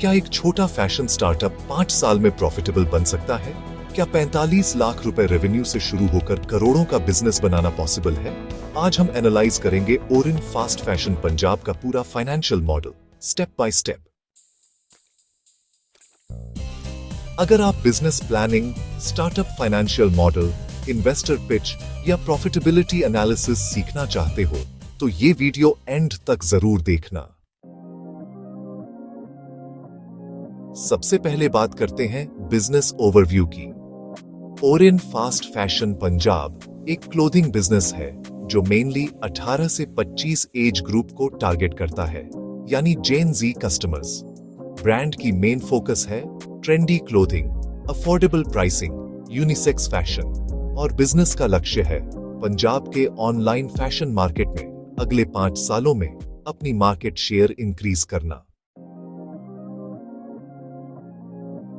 क्या एक छोटा फैशन स्टार्टअप 5 साल में प्रॉफिटेबल बन सकता है? क्या 45 लाख रुपए रेवेन्यू से शुरू होकर करोड़ों का बिजनेस बनाना पॉसिबल है? आज हम एनालाइज करेंगे ओरिन फास्ट फैशन पंजाब का पूरा financial model step by step. अगर आप business planning, startup financial model, investor pitch या प्रॉफिटेबिलिटी एनालिसिस सीखना चाहते हो तो ये वीडियो एंड तक जरूर देखना। सबसे पहले बात करते हैं बिजनेस ओवरव्यू की। ओरिन फास्ट फैशन पंजाब एक क्लोथिंग बिजनेस है जो मेनली 18 से 25 एज ग्रुप को टारगेट करता है, यानी जेन जी कस्टमर्स। ब्रांड की मेन फोकस है trendy clothing, affordable pricing, unisex fashion और बिजनेस का लक्ष्य है पंजाब के ऑनलाइन फैशन मार्केट में अगले 5 सालों में अपनी मार्केट शेयर इंक्रीज करना।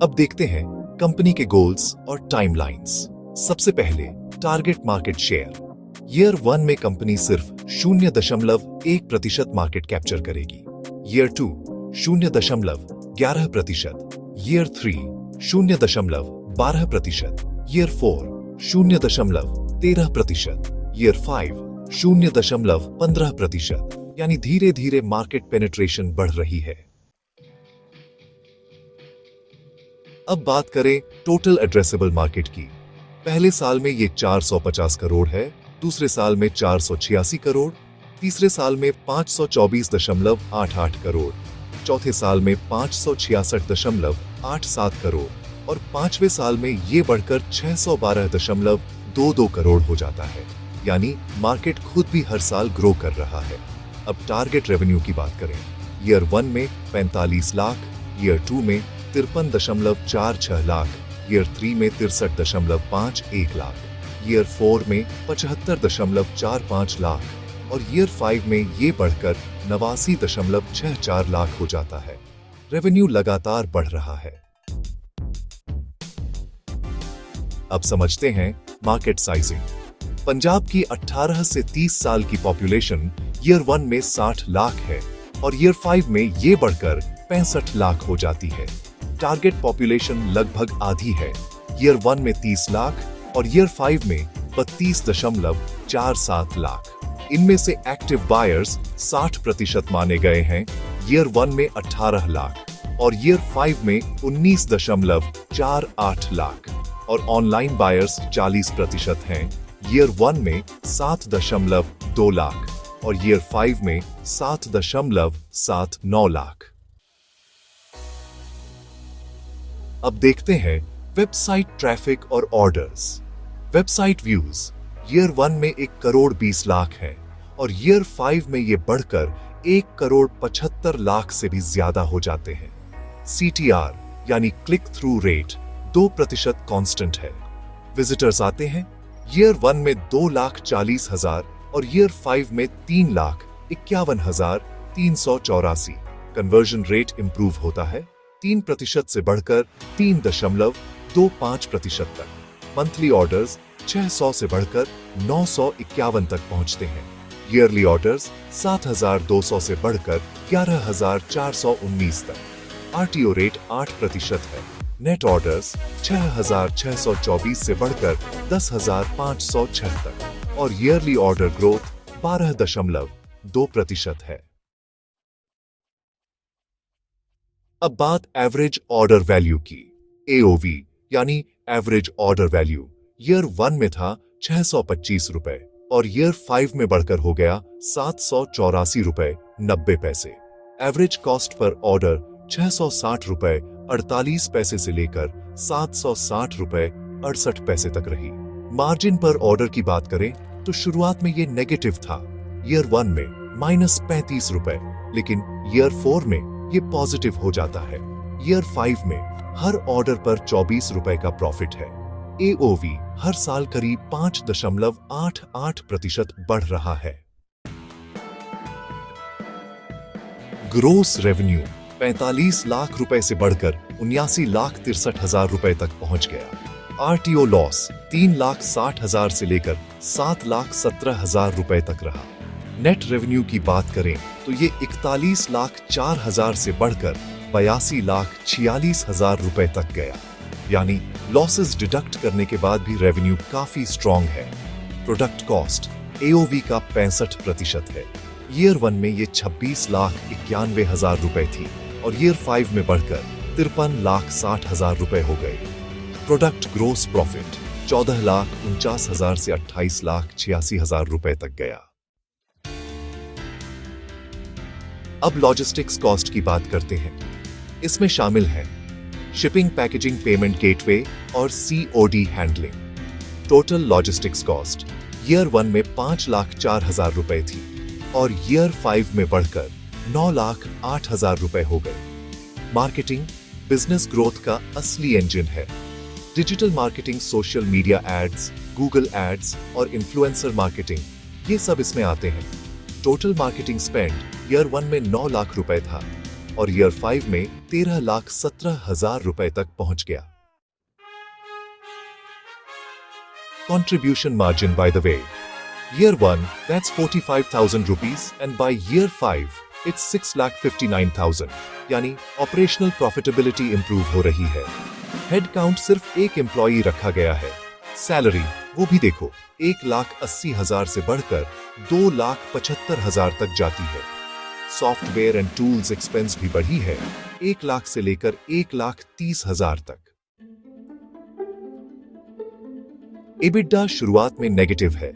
अब देखते हैं कंपनी के गोल्स और टाइमलाइंस। सबसे पहले टारगेट मार्केट शेयर। ईयर 1 में कंपनी सिर्फ 0.1% मार्केट कैप्चर करेगी। ईयर 2 0.11%, ईयर 3 0.12%, ईयर 4 0.13%, ईयर 5 0.15%, यानी धीरे धीरे मार्केट पेनिट्रेशन बढ़ रही है। अब बात करें टोटल एड्रेसेबल मार्केट की। पहले साल में ये 450 करोड़ है, दूसरे साल में 486 करोड़, तीसरे साल में 524.88 करोड़, चौथे साल में 566.87 करोड़ और पांचवें साल में ये बढ़कर 612.22 करोड़ हो जाता है, यानी मार्केट खुद भी हर साल ग्रो कर रहा है। अब टारगेट रेवेन्यू की बात करें। ईयर 1 में 45 लाख, ईयर 2 में 53.46 लाख, ईयर 3 में 63.51 लाख, ईयर 4 में 75.45 लाख और ईयर 5 में ये बढ़कर 89.64 लाख हो जाता है। रेवेन्यू लगातार बढ़ रहा है। अब समझते हैं मार्केट साइजिंग। पंजाब की 18 से 30 साल की पॉपुलेशन ईयर 1 में 60 लाख है और ईयर 5 में ये बढ़कर 65 लाख हो जाती है। टारगेट पॉपुलेशन लगभग आधी है। ईयर 1 में 30 लाख और ईयर 5 में 32.47 लाख। इनमें से एक्टिव बायर्स 60% माने गए हैं। ईयर 1 में 18 लाख और ईयर 5 में 19.48 लाख और ऑनलाइन बायर्स 40% हैं। ईयर 1 में 7.2 लाख और ईयर 5 में 7.79 लाख। अब देखते हैं वेबसाइट ट्रैफिक और ऑर्डर्स। वेबसाइट व्यूज ईयर 1 में 1 करोड़ 20 लाख है और ईयर 5 में ये बढ़कर 1 करोड़ 75 लाख से भी ज्यादा हो जाते हैं। CTR यानी क्लिक थ्रू रेट 2% कांस्टेंट है। विजिटर्स आते हैं ईयर 1 में 2,40,000 और ईयर 5 में 3,51,384। कन्वर्जन रेट इंप्रूव होता है 3% से बढ़कर 3.25% तक। मंथली ऑर्डर्स 600 से बढ़कर 951 तक पहुंचते हैं। ईयरली ऑर्डर्स 7,200 से बढ़कर 11,419 तक। RTO रेट 8% है। नेट ऑर्डर्स 6,624 से बढ़कर 10,506 तक और ईयरली ऑर्डर ग्रोथ 12.2% है। अब बात एवरेज ऑर्डर वैल्यू की। AOV यानी एवरेज ऑर्डर वैल्यू ईयर 1 में था 625 रुपए और ईयर 5 में बढ़कर हो गया 784 रुपए 90 पैसे। एवरेज कॉस्ट पर ऑर्डर 660 रुपए 48 पैसे से लेकर 760 रुपए 68 पैसे तक रही। मार्जिन पर ऑर्डर की बात करें तो शुरुआत में ये नेगेटिव था, ईयर 1 में -35 रुपए, लेकिन ईयर 4 में ये पॉजिटिव हो जाता है। ईयर 5 में हर ऑर्डर पर 24 रुपए का प्रॉफिट है। AOV हर साल करीब 5.88% बढ़ रहा है। ग्रोस रेवेन्यू 45 लाख रुपए से बढ़कर 79,63,000 रुपए तक पहुंच गया। RTO लॉस 3,60,000 से लेकर 7,17,000 रुपए तक रहा। नेट रेवेन्यू की बात करें तो ये 41,04,000 से बढ़कर 82,46,000 रुपए तक गया। यानी लॉसेस डिडक्ट करने के बाद भी रेवेन्यू काफी स्ट्रॉन्ग है। प्रोडक्ट कॉस्ट AOV का 65% है। ईयर 1 में ये 26,91,000 रुपए थी और ईयर 5 में बढ़कर 53,60,000 रुपए हो गए। प्रोडक्ट ग्रोस प्रॉफिट 14,49,000 से 28,86,000 रुपए तक गया। अब लॉजिस्टिक्स कॉस्ट की बात करते हैं। इसमें शामिल है शिपिंग, पैकेजिंग, पेमेंट गेटवे और COD handling. Total logistics cost year 1 में 5,04,000 रुपए थी और ईयर 5 में बढ़कर 9,08,000 रुपए हो गए। मार्केटिंग बिजनेस ग्रोथ का असली इंजन है। Digital marketing, social media ads, Google ads और इन्फ्लुएंसर मार्केटिंग, ये सब इसमें आते हैं। टोटल मार्केटिंग स्पेंड ईयर 1 में 9 लाख रुपए था और ईयर 5 में 13,17,000 रुपए तक पहुंच गया। Contribution margin, by the way. Year 1, that's 45,000 rupees, and by year 5, it's 6,59,000. यानी ऑपरेशनल प्रॉफिटेबिलिटी इंप्रूव हो रही है। हेड काउंट सिर्फ एक एम्प्लॉई रखा गया है। सैलरी वो भी देखो 1,80,000 से बढ़कर 2,75,000 तक जाती है। सॉफ्टवेयर एंड टूल्स एक्सपेंस भी बढ़ी है 1 लाख से लेकर 1,30,000 तक। EBITDA शुरुआत में नेगेटिव है।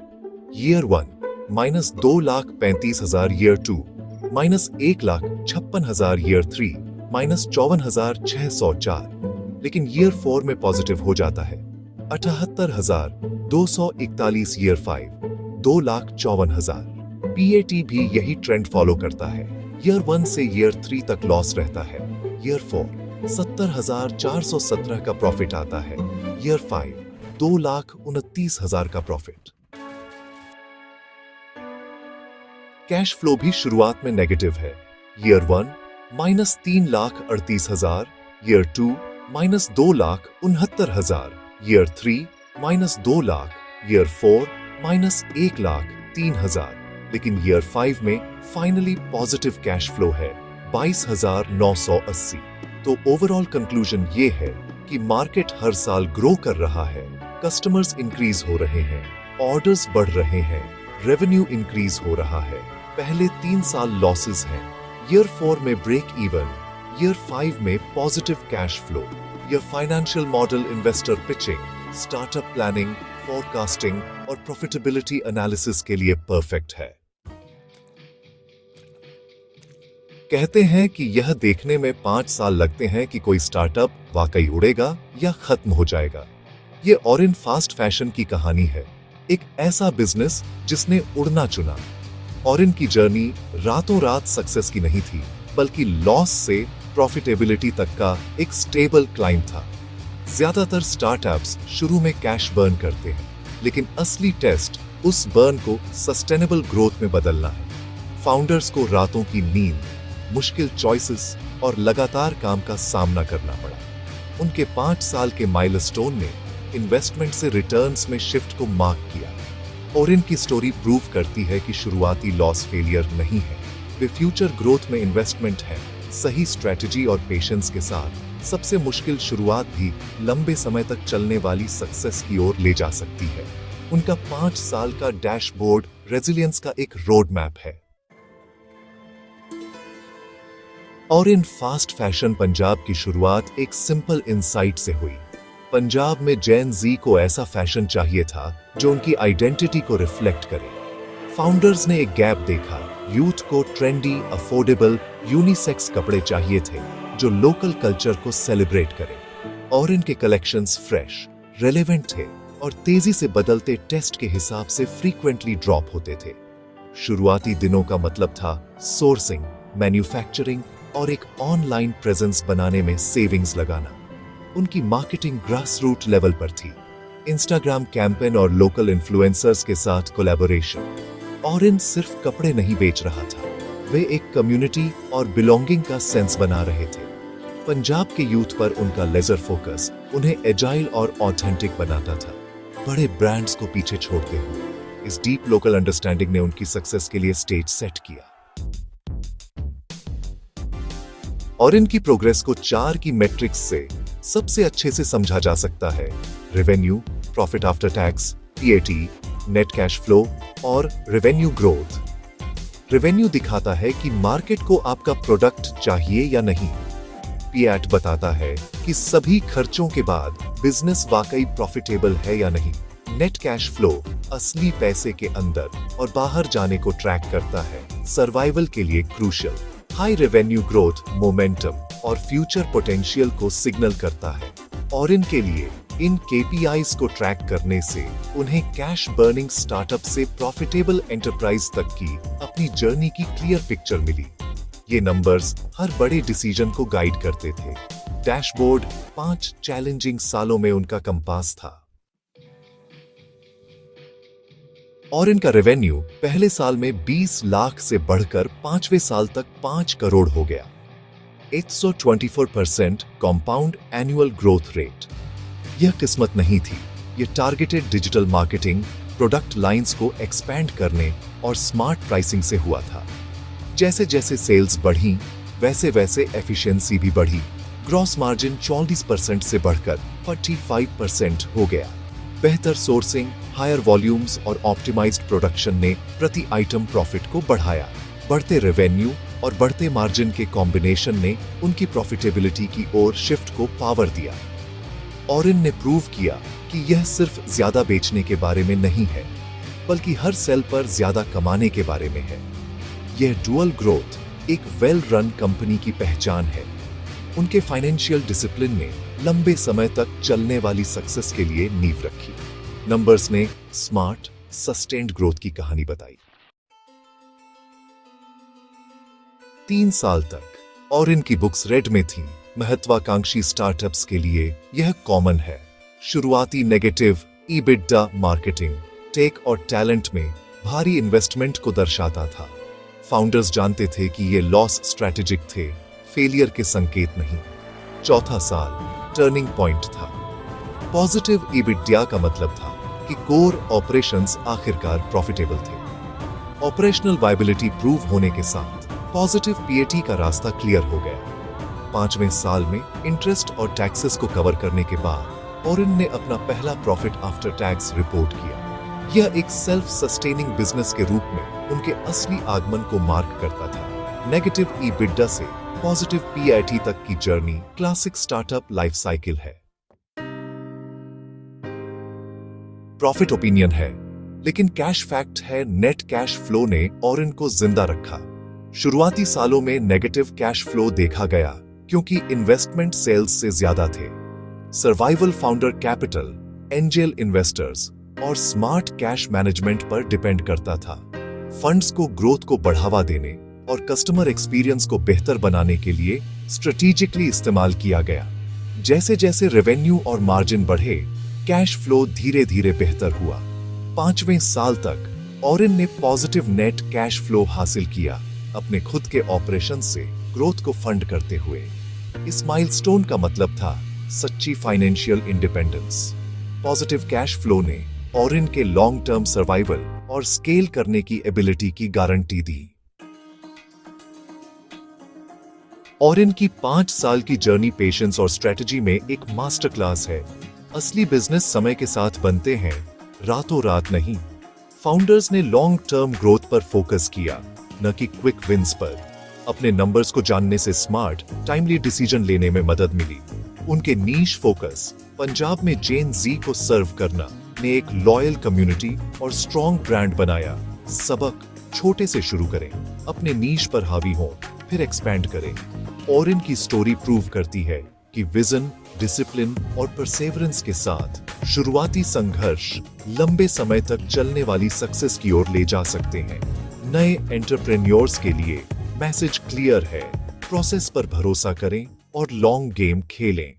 Year 1 minus 2,35,000, year 2 minus 1,56,000, year 3 minus 54,604, लेकिन ईयर 4 में पॉजिटिव हो जाता है 78,241, ईयर 5 2,54,000। PAT भी यही ट्रेंड फॉलो करता है। ईयर 1 से ईयर 3 तक लॉस रहता है। ईयर 4 70,417 का प्रॉफिट आता है। ईयर 5 2,29,000 का प्रॉफिट। कैश फ्लो भी शुरुआत में नेगेटिव है। Year 1 minus 3,38,000, year 2 minus 2,69,000, year 3 minus 2 lakh, year 4 minus 1,03,000, लेकिन ईयर 5 में फाइनली पॉजिटिव कैश फ्लो है 22,980। तो ओवरऑल कंक्लूजन ये है कि मार्केट हर साल ग्रो कर रहा है, कस्टमर्स इंक्रीज हो रहे हैं, ऑर्डर्स बढ़ रहे हैं, रेवेन्यू इंक्रीज हो रहा है। पहले 3 साल लॉसेस हैं, ईयर 4 में ब्रेक इवन, ईयर 5 में पॉजिटिव कैश फ्लो। यह financial model investor pitching, startup planning, forecasting और प्रॉफिटेबिलिटी एनालिसिस के लिए परफेक्ट है। कहते हैं कि यह देखने में 5 साल लगते हैं कि कोई स्टार्टअप वाकई उड़ेगा या खत्म हो जाएगा। ये ऑरिन फास्ट फैशन की कहानी है, एक ऐसा बिजनेस जिसने उड़ना चुना। ऑरिन की जर्नी रातों रात सक्सेस की नहीं थी, बल्कि लॉस से प्रॉफिटेबिलिटी तक का एक स्टेबल क्लाइंब था। ज्यादातर स्टार्टअप्स शुरू में कैश बर्न करते हैं, लेकिन असली टेस्ट उस बर्न को सस्टेनेबल ग्रोथ में बदलना है। फाउंडर्स को रातों की नींद, मुश्किल चॉइसेस और लगातार काम का सामना करना पड़ा। उनके 5 साल के माइलस्टोन ने इन्वेस्टमेंट से रिटर्न्स में शिफ्ट को मार्क किया। और इनकी स्टोरी प्रूव करती है कि शुरुआती लॉस फेलियर नहीं है, वे फ्यूचर ग्रोथ में इन्वेस्टमेंट है। सही स्ट्रेटजी और पेशेंस के साथ सबसे मुश्किल शुरुआत भी लंबे समय तक चलने वाली सक्सेस की ओर ले जा सकती है। उनका 5 साल का डैशबोर्ड रेजिलियंस का एक रोड मैप है। और इन फास्ट फैशन पंजाब की शुरुआत एक सिंपल इंसाइट से हुई। पंजाब में जेन जी को ऐसा फैशन चाहिए था जो उनकी आइडेंटिटी को रिफ्लेक्ट करे। फाउंडर्स ने एक गैप देखा, यूथ को ट्रेंडी, अफोर्डेबल, यूनिसेक्स कपड़े चाहिए थे जो लोकल कल्चर को सेलिब्रेट करे। और इनके कलेक्शंस फ्रेश, रेलेवेंट थे और तेजी से बदलते टेस्ट के हिसाब से फ्रीक्वेंटली ड्रॉप होते थे। शुरुआती दिनों का मतलब था सोर्सिंग, मैन्युफैक्चरिंग और एक ऑनलाइन प्रेजेंस बनाने में सेविंग्स लगाना। उनकी मार्केटिंग ग्रास रूट लेवल पर थी, इंस्टाग्राम कैंपेन और लोकल इन्फ्लुएंसर्स के साथ कोलैबोरेशन। और इन सिर्फ कपड़े नहीं बेच रहा था, वे एक कम्युनिटी और बिलोंगिंग का सेंस बना रहे थे। पंजाब के यूथ पर उनका लेजर फोकस उन्हें एजाइल और ऑथेंटिक बनाता था, बड़े ब्रांड्स को पीछे छोड़ते हुए। इस डीप लोकल अंडरस्टैंडिंग ने उनकी सक्सेस के लिए स्टेज सेट किया। और इनकी प्रोग्रेस को 4 की मैट्रिक्स से सबसे अच्छे से समझा जा सकता है: revenue, profit after tax, PAT, net cash flow और रेवेन्यू ग्रोथ। रेवेन्यू दिखाता है कि मार्केट को आपका प्रोडक्ट चाहिए या नहीं। पीएट बताता है कि सभी खर्चों के बाद बिजनेस वाकई प्रॉफिटेबल है या नहीं। नेट कैश फ्लो असली पैसे के अंदर और बाहर जाने को ट्रैक करता है, सर्वाइवल के लिए crucial. High revenue growth, momentum और फ्यूचर पोटेंशियल को सिग्नल करता है, और इनके लिए इन केपीआईज को ट्रैक करने से उन्हें कैश बर्निंग स्टार्टअप से प्रॉफिटेबल एंटरप्राइज तक की अपनी जर्नी की क्लियर पिक्चर मिली। ये नंबर्स हर बड़े डिसीजन को गाइड करते थे। डैशबोर्ड 5 चैलेंजिंग सालों में उनका कंपास था। और इनका रेवेन्यू पहले साल में 20 लाख से बढ़कर 5वें साल तक 5 करोड़ हो गया। 124% कॉम्पाउंड एनुअल ग्रोथ रेट। यह किस्मत नहीं थी, यह targeted digital marketing, product lines को एक्सपैंड करने और स्मार्ट प्राइसिंग से हुआ था। जैसे जैसे सेल्स बढ़ी, वैसे वैसे एफिशिएंसी भी बढ़ी। ग्रॉस मार्जिन 40% से बढ़कर 45% हो गया। बेहतर सोर्सिंग, हायर वॉल्यूम्स और ऑप्टिमाइज्ड प्रोडक्शन ने प्रति आइटम प्रॉफिट को बढ़ाया। बढ़ते रेवेन्यू और बढ़ते मार्जिन के कॉम्बिनेशन ने उनकी प्रॉफिटेबिलिटी की ओर शिफ्ट को पावर दिया। और इनने प्रूव किया कि यह सिर्फ ज्यादा बेचने के बारे में नहीं है, बल्कि हर सेल पर ज्यादा कमाने के बारे में है। यह डुअल ग्रोथ एक वेल रन कंपनी की पहचान है। उनके फाइनेंशियल डिसिप्लिन ने लंबे समय तक चलने वाली सक्सेस के लिए नींव रखी। नंबर्स ने स्मार्ट, सस्टेन्ड ग्रोथ की कहानी बताई। 3 साल तक और इनकी बुक्स रेड में थीं। महत्वाकांक्षी स्टार्टअप्स के लिए यह कॉमन है। शुरुआती नेगेटिव ईबिटा मार्केटिंग, टेक और टैलेंट में भारी इन्वेस्टमेंट को दर्शाता था। फाउंडर्स जानते थे कि ये लॉस स्ट्रैटेजिक थे, फेलियर के संकेत नहीं। चौथा साल टर्निंग पॉइंट था। पॉजिटिव ईबिटा का मतलब था कि कोर ऑपरेशंस आखिरकार प्रॉफिटेबल थे। ऑपरेशनल वायबिलिटी प्रूव होने के साथ पॉजिटिव पीएटी का रास्ता क्लियर हो गया। 5वें साल में इंटरेस्ट और टैक्सेस को कवर करने के बाद ओरिन ने अपना पहला प्रॉफिट आफ्टर टैक्स रिपोर्ट किया। यह एक सेल्फ सस्टेनिंग बिजनेस के रूप में उनके असली आगमन को मार्क करता था। नेगेटिव ईबिटा से पॉजिटिव पीआईटी तक की journey classic startup life cycle है। प्रॉफिट ओपिनियन है, लेकिन कैश फैक्ट है। नेट कैश फ्लो ने ओरिन को जिंदा रखा। शुरुआती सालों में नेगेटिव कैश फ्लो देखा गया क्योंकि इन्वेस्टमेंट सेल्स से ज्यादा थे। Survival founder capital, angel investors और स्मार्ट कैश मैनेजमेंट पर डिपेंड करता था। फंड्स को ग्रोथ को बढ़ावा देने और कस्टमर एक्सपीरियंस को बेहतर बनाने के लिए स्ट्रेटेजिकली इस्तेमाल किया गया। जैसे जैसे रेवेन्यू और मार्जिन बढ़े, कैश फ्लो धीरे धीरे बेहतर हुआ। 5वें साल तक ओरिन ने पॉजिटिव नेट कैश फ्लो हासिल किया, अपने खुद के ऑपरेशन से ग्रोथ को फंड करते हुए। इस माइलस्टोन का मतलब था सच्ची financial independence. Positive cash flow ने ओरिन के लॉन्ग टर्म सर्वाइवल और स्केल करने की एबिलिटी की गारंटी दी। ओरिन की 5 साल की जर्नी पेशेंस और स्ट्रेटजी में एक मास्टर क्लास है। असली बिजनेस समय के साथ बनते हैं, रातों रात नहीं। फाउंडर्स ने लॉन्ग टर्म ग्रोथ पर फोकस किया, न कि क्विक विंस पर। अपने नंबर्स को जानने से स्मार्ट, टाइमली डिसीजन लेने में मदद मिली। उनके नीश फोकस, पंजाब में जेन जी को सर्व करना, ने एक लॉयल कम्युनिटी और स्ट्रॉन्ग ब्रांड बनाया। सबक, छोटे से शुरू करें, अपने नीश पर हावी हों, फिर एक्सपैंड करें। और इनकी स्टोरी प्रूव करती है कि विजन, डिसिप्लिन और परसेवरेंस के साथ शुरुआती संघर्ष लंबे समय तक चलने वाली सक्सेस की ओर ले जा सकते हैं। नए एंटरप्रेन्योर्स के लिए मैसेज क्लियर है, प्रोसेस पर भरोसा करें और लॉन्ग गेम खेलें।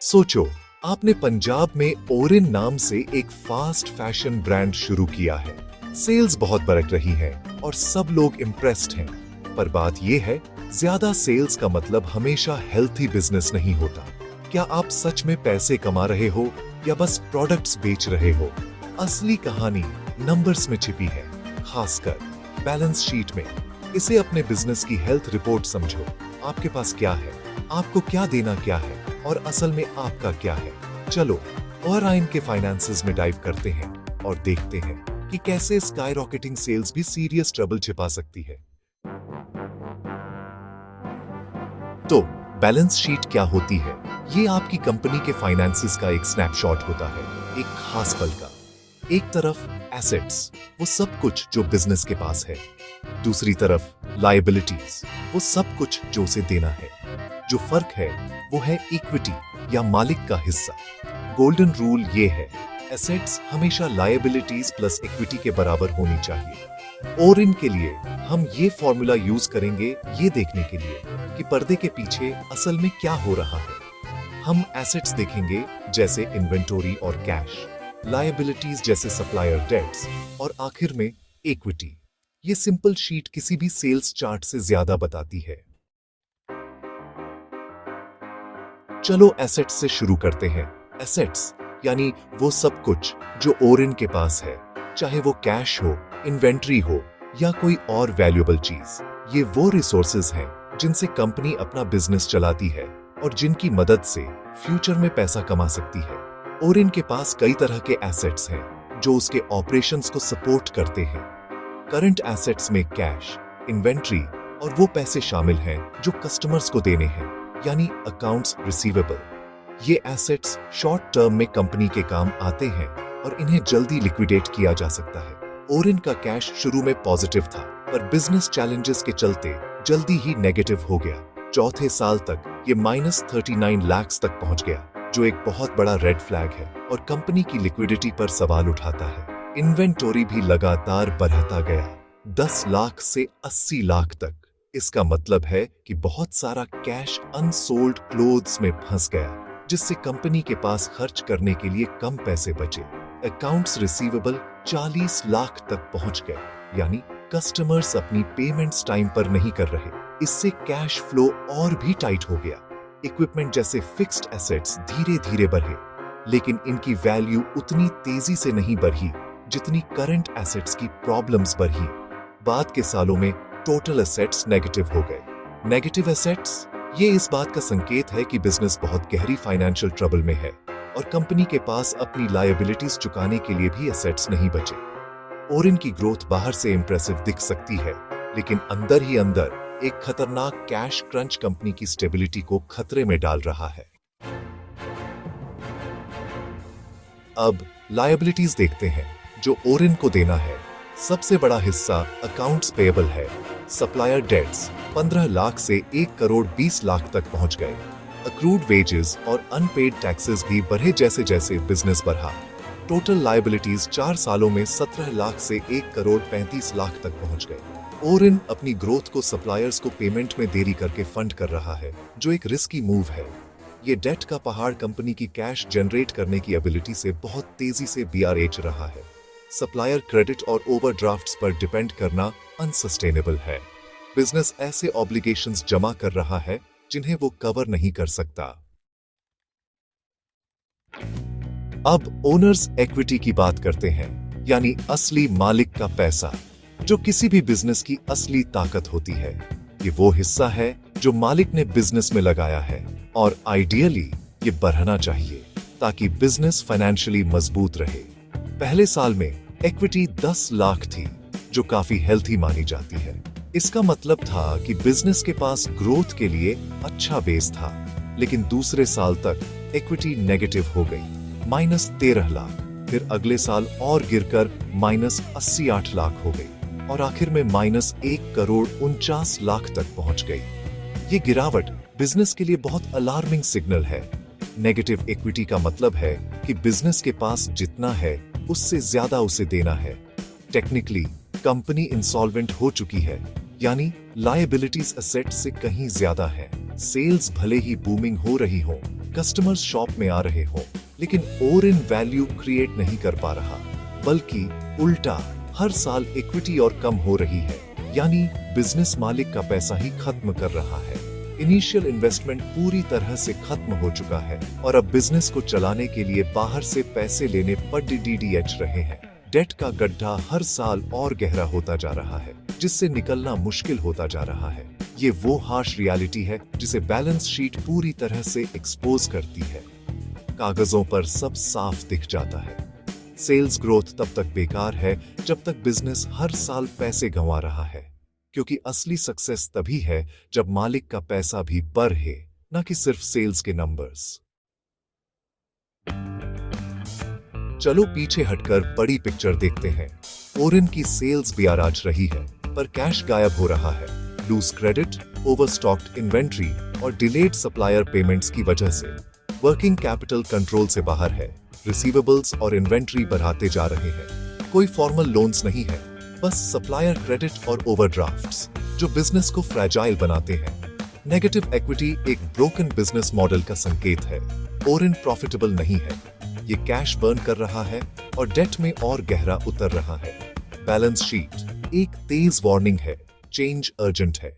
सोचो, आपने पंजाब में ओरिन नाम से एक फास्ट फैशन ब्रांड शुरू किया है। सेल्स बहुत बरक रही है और सब लोग इम्प्रेस्ड हैं। पर बात यह है, ज्यादा सेल्स का मतलब हमेशा हेल्थी बिजनेस नहीं होता। क्या आप सच में पैसे कमा रहे हो या बस प्रोडक्ट्स बेच रहे हो? असली कहानी नंबर्स में छिपी है, खासकर बैलेंस शीट में। इसे अपने बिजनेस की हेल्थ रिपोर्ट समझो। आपके पास क्या है, आपको क्या देना क्या है और असल में आपका क्या है। चलो ओराइन के फाइनेंसेस में डाइव करते हैं और देखते हैं कि कैसे स्काई रॉकेटिंग सेल्स भी सीरियस ट्रबल छिपा सकती है। तो बैलेंस शीट क्या होती है? ये आपकी कंपनी के फाइनेंसेस का एक स्नैपशॉट होता है, एक खास पल का। एक तरफ एसेट्स, वो सब कुछ जो बिजनेस के पास है। दूसरी तरफ लायबिलिटीज, वो सब कुछ जो उसे देना है। जो फर्क है वो है इक्विटी या मालिक का हिस्सा। गोल्डन रूल ये है, एसेट्स हमेशा लायबिलिटीज प्लस इक्विटी के बराबर होनी चाहिए। और इनके लिए हम ये फॉर्मूला यूज करेंगे ये देखने के लिए कि पर्दे के पीछे असल में क्या हो रहा है। हम एसेट्स देखेंगे जैसे इन्वेंटोरी और कैश, लायबिलिटीज जैसे सप्लायर डेट्स और आखिर में इक्विटी। ये सिंपल शीट किसी भी सेल्स चार्ट से ज्यादा बताती है। चलो एसेट्स से शुरू करते हैं। एसेट्स यानी वो सब कुछ जो ओरिन के पास है, चाहे वो कैश हो, इन्वेंट्री हो या कोई और वैल्यूएबल चीज। ये वो रिसोर्सेज हैं जिनसे कंपनी अपना बिजनेस चलाती है और जिनकी मदद से फ्यूचर में पैसा कमा सकती है। ओरिन के पास कई तरह के एसेट्स हैं जो उसके ऑपरेशंस को सपोर्ट करते हैं। करंट एसेट्स में कैश, इन्वेंट्री और वो पैसे शामिल हैं जो कस्टमर्स को देने हैं, यानी अकाउंट्स रिसीवेबल। ये एसेट्स शॉर्ट टर्म में कंपनी के काम आते हैं और इन्हें जल्दी लिक्विडेट किया जा सकता है। ओरिन का कैश शुरू में पॉजिटिव था, पर बिजनेस चैलेंजेस के चलते जल्दी ही नेगेटिव हो गया। चौथे साल तक ये -39 लाख तक पहुंच गया, जो एक बहुत बड़ा रेड फ्लैग है और कंपनी की लिक्विडिटी पर सवाल उठाता है। इन्वेंटोरी भी लगातार बढ़ता गया, 10 लाख से 80 लाख तक। इसका मतलब है कि बहुत सारा कैश अनसोल्ड क्लोथ्स में फंस गया, जिससे कंपनी के पास खर्च करने के लिए कम पैसे बचे। अकाउंट्स रिसीवेबल 40 लाख तक पहुंच गए, यानी कस्टमर्स अपनी पेमेंट्स टाइम पर नहीं कर रहे। इससे कैश फ्लो और भी टाइट हो गया। इक्विपमेंट जैसे फिक्स्ड एसेट्स धीरे धीरे बढ़े, लेकिन इनकी वैल्यू उतनी तेजी से नहीं बढ़ी जितनी करंट एसेट्स की प्रॉब्लम्स बढ़ी। बाद के सालों में टोटल एसेट्स नेगेटिव हो गए। नेगेटिव एसेट्स, ये इस बात का संकेत है कि बिजनेस बहुत गहरी फाइनेंशियल ट्रबल में है और कंपनी के पास अपनी लायबिलिटीज चुकाने के लिए भी एसेट्स नहीं बचे। और इनकी ग्रोथ बाहर से इंप्रेसिव दिख सकती है, लेकिन अंदर ही अंदर एक खतरनाक कैश क्रंच कंपनी की स्टेबिलिटी को खतरे में डाल रहा है। अब लायबिलिटीज देखते हैं जो ओरिन को देना है। सबसे बड़ा हिस्सा अकाउंट्स पेएबल है। सप्लायर डेट्स 15 लाख से 1 करोड़ 20 लाख तक पहुंच गए। अक्रूड वेजेस और अनपेड टैक्सेस भी बढ़े जैसे जैसे बिजनेस बढ़ा। टोटल लायबिलिटीज 4 सालों में 17 लाख से 1 करोड़ 35 लाख तक पहुंच गए। ओरिन अपनी ग्रोथ को सप्लायर्स को पेमेंट में देरी करके फंड कर रहा है, जो एक रिस्की मूव है। ये डेट का पहाड़ कंपनी की कैश जनरेट करने की एबिलिटी से बहुत तेजी से बीआरएच रहा है। सप्लायर क्रेडिट और ओवरड्राफ्ट्स पर डिपेंड करना अनसस्टेनेबल है। बिजनेस ऐसे ऑब्लिगेशंस जमा कर रहा है जिन्हें वो कवर नहीं कर सकता। अब ओनर्स इक्विटी की बात करते हैं, यानी असली मालिक का पैसा, जो किसी भी बिजनेस की असली ताकत होती है। ये वो हिस्सा है जो मालिक ने बिजनेस में लगाया है और आइडियली ये बढ़ना चाहिए ताकि बिजनेस फाइनेंशियली मजबूत रहे। पहले साल में इक्विटी 10 लाख थी, जो काफी हेल्थी मानी जाती है। इसका मतलब था कि बिजनेस के पास ग्रोथ के लिए अच्छा बेस था, लेकिन दूसरे साल तक इक्विटी नेगेटिव हो गई, -13 लाख। फिर अगले साल और गिरकर -88 लाख हो गई और आखिर में -1 करोड़ 49 लाख तक पहुंच गई। ये गिरावट बिजनेस के लिए बहुत अलार्मिंग सिग्नल है। नेगेटिव इक्विटी का मतलब है कि बिजनेस के पास जितना है उससे ज्यादा उसे देना है। टेक्निकली कंपनी इंसॉल्वेंट हो चुकी है, यानी लायबिलिटीज एसेट से कहीं ज्यादा है। सेल्स भले ही बूमिंग हो रही हो, कस्टमर्स शॉप में आ रहे हो, लेकिन ओरिन वैल्यू क्रिएट नहीं कर पा रहा, बल्कि उल्टा हर साल इक्विटी और कम हो रही है, यानी बिजनेस मालिक का पैसा ही खत्म कर रहा है। इनिशियल इन्वेस्टमेंट पूरी तरह से खत्म हो चुका है और अब बिजनेस को चलाने के लिए बाहर से पैसे लेने पड़ डीडीएच रहे हैं। डेट का गड्ढा हर साल और गहरा होता जा रहा है। जिससे निकलना मुश्किल होता जा रहा है। ये वो हार्श रियलिटी है जिसे बैलेंस शीट पूरी तरह से एक्सपोज करती है। कागजों पर सब साफ दिख जाता है। सेल्स ग्रोथ तब तक बेकार है जब तक बिजनेस हर साल पैसे गंवा रहा है, क्योंकि असली सक्सेस तभी है जब मालिक का पैसा भी बढ़े, ना कि सिर्फ सेल्स के नंबर्स। चलो पीछे हटकर बड़ी पिक्चर देखते हैं। ओरिन की सेल्स भी आराज रही है, पर कैश गायब हो रहा है। लूज क्रेडिट, ओवरस्टॉक्ड इन्वेंट्री और डिलेड सप्लायर पेमेंट्स की वजह से वर्किंग कैपिटल कंट्रोल से बाहर है। रिसीवेबल्स और इन्वेंट्री बढ़ाते जा रहे हैं। कोई फॉर्मल लोन्स नहीं है, बस सप्लायर क्रेडिट और ओवरड्राफ्ट्स, जो बिजनेस को फ्रैजाइल बनाते हैं। नेगेटिव इक्विटी एक ब्रोकन बिजनेस मॉडल का संकेत है। ओरिन प्रॉफिटेबल नहीं है, ये कैश बर्न कर रहा है और डेट में और गहरा उतर रहा है। बैलेंस शीट एक तेज वार्निंग है, चेंज अर्जेंट है।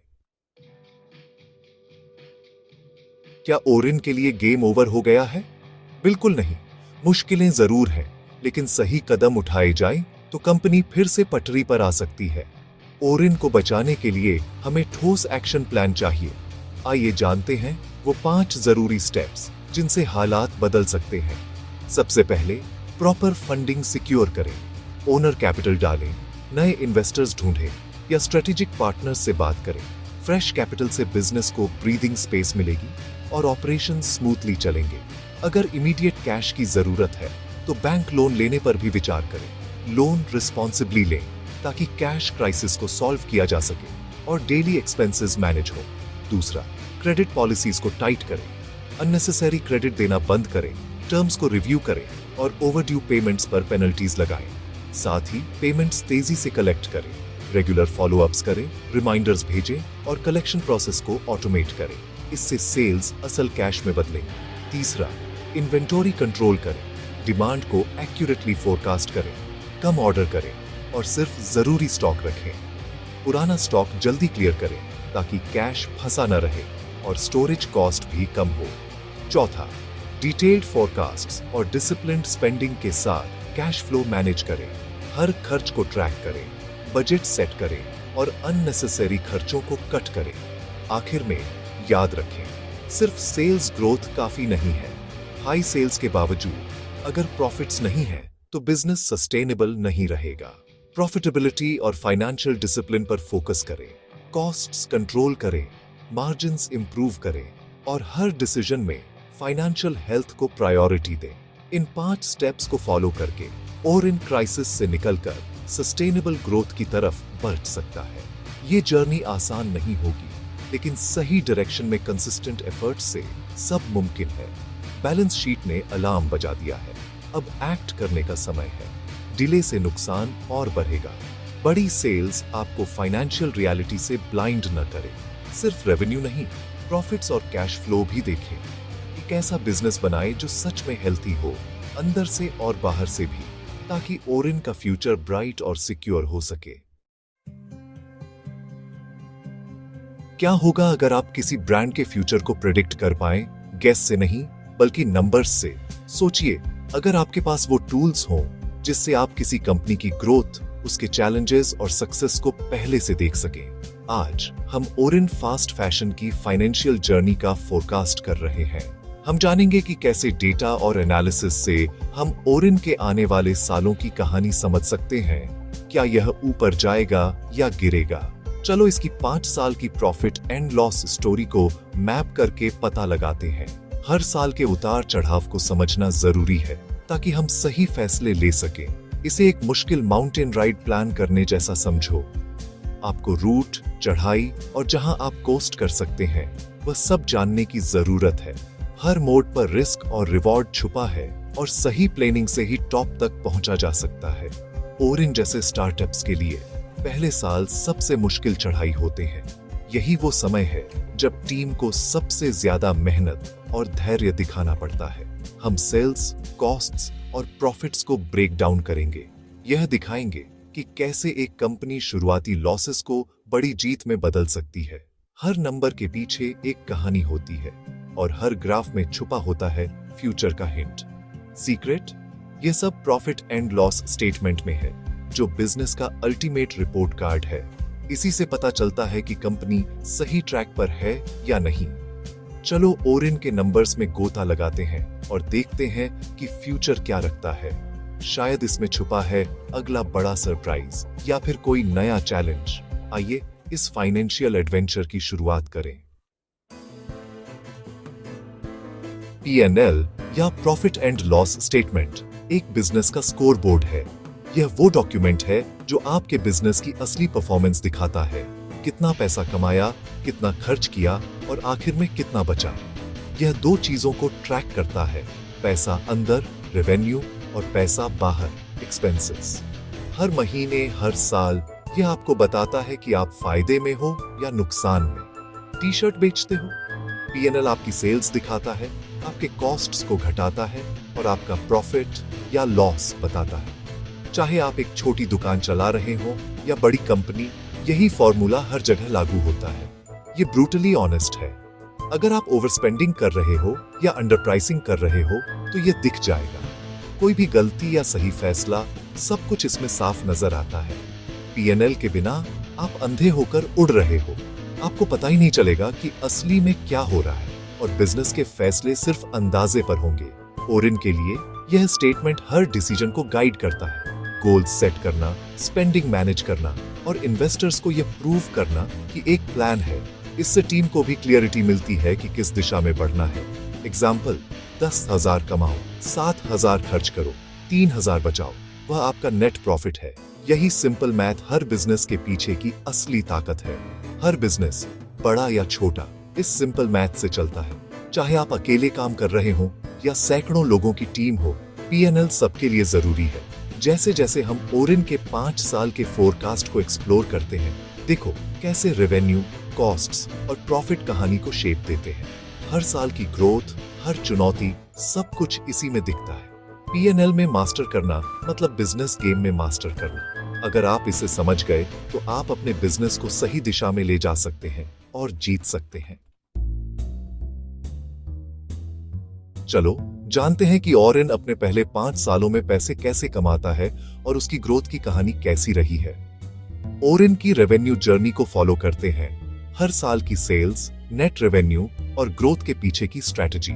क्या ओरिन के लिए गेम ओवर हो गया है? बिल्कुल नहीं। मुश्किलें जरूर हैं, लेकिन सही कदम उठाए जाए तो कंपनी फिर से पटरी पर आ सकती है। ओरिन को बचाने के लिए हमें ठोस एक्शन प्लान चाहिए। आइए जानते हैं वो 5 जरूरी स्टेप्स जिनसे हालात बदल सकते हैं। सबसे पहले प्रॉपर फंडिंग सिक्योर करें। ओनर कैपिटल डालें, नए इन्वेस्टर्स ढूंढें या स्ट्रेटेजिक पार्टनर्स से बात करें। फ्रेश कैपिटल से बिजनेस को ब्रीदिंग स्पेस मिलेगी और ऑपरेशन स्मूथली चलेंगे। अगर इमीडिएट कैश की जरूरत है तो बैंक लोन लेने पर भी विचार करें। लोन रिस्पॉन्सिबली लें ताकि कैश क्राइसिस को सॉल्व किया जा सके और डेली एक्सपेंसेस मैनेज हो। दूसरा, क्रेडिट पॉलिसीज को टाइट करें। अननेसेसरी क्रेडिट देना बंद करें, टर्म्स को रिव्यू करें और ओवरड्यू पेमेंट्स पर पेनल्टीज लगाएं। साथ ही पेमेंट्स तेजी से कलेक्ट करें, रेगुलर फॉलोअप्स करें, रिमाइंडर्स भेजें और कलेक्शन प्रोसेस को ऑटोमेट करें। इससे सेल्स असल कैश में बदलेंगे। तीसरा, इन्वेंटरी कंट्रोल करें। डिमांड को एक्यूरेटली फोरकास्ट करें, कम ऑर्डर करें और सिर्फ जरूरी स्टॉक रखें। पुराना स्टॉक जल्दी क्लियर करें ताकि कैश फंसा न रहे और स्टोरेज कॉस्ट भी कम हो। चौथा, डिटेल्ड फोरकास्ट्स और डिसिप्लिन्ड स्पेंडिंग के साथ कैश फ्लो मैनेज करें। हर खर्च को ट्रैक करें, बजट सेट करें और अननेसेसरी खर्चों को कट करें। आखिर में याद रखें, सिर्फ सेल्स ग्रोथ काफी नहीं है। हाई सेल्स के बावजूद अगर प्रॉफिट्स नहीं है तो बिजनेस सस्टेनेबल नहीं रहेगा। प्रॉफिटेबिलिटी और फाइनेंशियल डिसिप्लिन पर फोकस करें, कॉस्ट्स कंट्रोल करें, मार्जिन्स इंप्रूव करें और हर डिसीजन में फाइनेंशियल हेल्थ को प्रायोरिटी दें। इन 5 स्टेप्स को फॉलो करके ओरिन क्राइसिस से निकलकर सस्टेनेबल ग्रोथ की तरफ बढ़ सकता है। ये जर्नी आसान नहीं होगी, लेकिन सही डायरेक्शन में कंसिस्टेंट एफर्ट से सब मुमकिन है। बैलेंस शीट ने अलार्म बजा दिया है, अब एक्ट करने का समय है। डिले से नुकसान और बढ़ेगा। बड़ी सेल्स आपको फाइनेंशियल रियलिटी से ब्लाइंड न करे। सिर्फ रेवेन्यू नहीं, प्रॉफिट्स और कैश फ्लो भी देखें। एक ऐसा बिजनेस बनाए जो सच में हेल्थी हो, अंदर से और बाहर से भी, ताकि ओरिन का फ्यूचर ब्राइट और सिक्योर हो सके। क्या होगा अगर आप किसी ब्रांड के फ्यूचर को प्रेडिक्ट कर पाएं, गेस से नहीं बल्कि नंबर्स से? सोचिए, अगर आपके पास वो टूल्स हों जिससे आप किसी कंपनी की ग्रोथ, उसके चैलेंजेस और सक्सेस को पहले से देख सकें। आज हम ओरिन फास्ट फैशन की फाइनेंशियल जर्नी का फोरकास्ट कर रहे हैं। हम जानेंगे कि कैसे डेटा और एनालिसिस से हम ओरिन के आने वाले सालों की कहानी समझ सकते हैं। क्या यह ऊपर जाएगा या गिरेगा? चलो इसकी 5 साल की प्रॉफिट एंड लॉस स्टोरी को मैप करके पता लगाते हैं। हर साल के उतार चढ़ाव को समझना जरूरी है ताकि हम सही फैसले ले सकें। इसे एक मुश्किल माउंटेन राइड प्लान करने जैसा समझो। आपको रूट, चढ़ाई और जहां आप कोस्ट कर सकते हैं वह सब जानने की जरूरत है। हर मोड पर रिस्क और रिवॉर्ड छुपा है और सही प्लानिंग से ही टॉप तक पहुंचा जा सकता है। ओरिन जैसे स्टार्टअप्स के लिए पहले साल सबसे मुश्किल चढ़ाई होते हैं। यही वो समय है जब टीम को सबसे ज्यादा मेहनत और धैर्य दिखाना पड़ता है। हम सेल्स, कॉस्ट्स और प्रॉफिट्स को ब्रेक डाउन करेंगे। यह दिखाएंगे कि कैसे एक कंपनी शुरुआती लॉसेस को बड़ी जीत में बदल सकती है। हर नंबर के पीछे एक कहानी होती है और हर ग्राफ में छुपा होता है फ्यूचर का हिंट। सीक्रेट? यह सब प्रॉफिट एंड लॉस स्टेटमेंट में है, जो बिजनेस का अल्टीमेट रिपोर्ट कार्ड है। इसी से पता चलता है कि कंपनी सही ट्रैक पर है या नहीं। चलो ओरिन के नंबर्स में गोता लगाते हैं और देखते हैं कि फ्यूचर क्या रखता है। शायद इसमें छुपा है अगला बड़ा सरप्राइज या फिर कोई नया चैलेंज। आइए इस फाइनेंशियल एडवेंचर की शुरुआत करें। P&L या प्रॉफिट एंड लॉस स्टेटमेंट एक बिजनेस का स्कोर बोर्ड है। यह वो डॉक्यूमेंट है जो आपके बिजनेस की असली परफॉर्मेंस दिखाता है। कितना पैसा कमाया, कितना खर्च किया और आखिर में कितना बचा। यह दो चीजों को ट्रैक करता है, पैसा अंदर रेवेन्यू और पैसा बाहर एक्सपेंसेस। हर महीने, हर साल यह आपको बताता है कि आप फायदे में हो या नुकसान में। टी शर्ट बेचते हो, P&L आपकी सेल्स दिखाता है, आपके कॉस्ट्स को घटाता है और आपका प्रॉफिट या लॉस बताता है। चाहे आप एक छोटी दुकान चला रहे हो या बड़ी कंपनी, यही फॉर्मूला हर जगह लागू होता है। ये ब्रूटली ऑनेस्ट है। अगर आप ओवर स्पेंडिंग कर रहे हो या अंडर प्राइसिंग कर रहे हो तो ये दिख जाएगा। कोई भी गलती या सही फैसला, सब कुछ इसमें साफ नजर आता है। P&L के बिना आप अंधे होकर उड़ रहे हो। आपको पता ही नहीं चलेगा कि असली में क्या हो रहा है और बिजनेस के फैसले सिर्फ अंदाजे पर होंगे। ओरिन के लिए यह स्टेटमेंट हर डिसीजन को गाइड करता है। गोल्स सेट करना, स्पेंडिंग मैनेज करना और इन्वेस्टर्स को यह प्रूव करना कि एक प्लान है। इससे टीम को भी क्लियरिटी मिलती है कि किस दिशा में बढ़ना है। एग्जाम्पल, 10,000 कमाओ, 7,000 खर्च करो, 3,000 बचाओ, वह आपका नेट प्रॉफिट है। यही सिंपल मैथ हर बिजनेस के पीछे की असली ताकत है। हर बिजनेस, बड़ा या छोटा, इस सिंपल मैथ से चलता है। चाहे आप अकेले काम कर रहे हो या सैकड़ों लोगों की टीम हो, P&L सबके लिए जरूरी है। जैसे जैसे हम ओरिन के 5 साल के फोरकास्ट को एक्सप्लोर करते हैं, देखो कैसे रेवेन्यू, कॉस्ट्स और प्रॉफिट कहानी को शेप देते हैं। हर साल की ग्रोथ, हर चुनौती, सब कुछ इसी में दिखता है। P&L में मास्टर करना मतलब बिजनेस गेम में मास्टर करना। अगर आप इसे समझ गए तो आप अपने बिजनेस को सही दिशा में ले जा सकते हैं और जीत सकते हैं। चलो जानते हैं कि ओरिन अपने पहले 5 सालों में पैसे कैसे कमाता है और उसकी ग्रोथ की कहानी कैसी रही है। ओरिन की रेवेन्यू जर्नी को फॉलो करते हैं। हर साल की सेल्स, नेट रेवेन्यू और ग्रोथ के पीछे की स्ट्रैटेजी।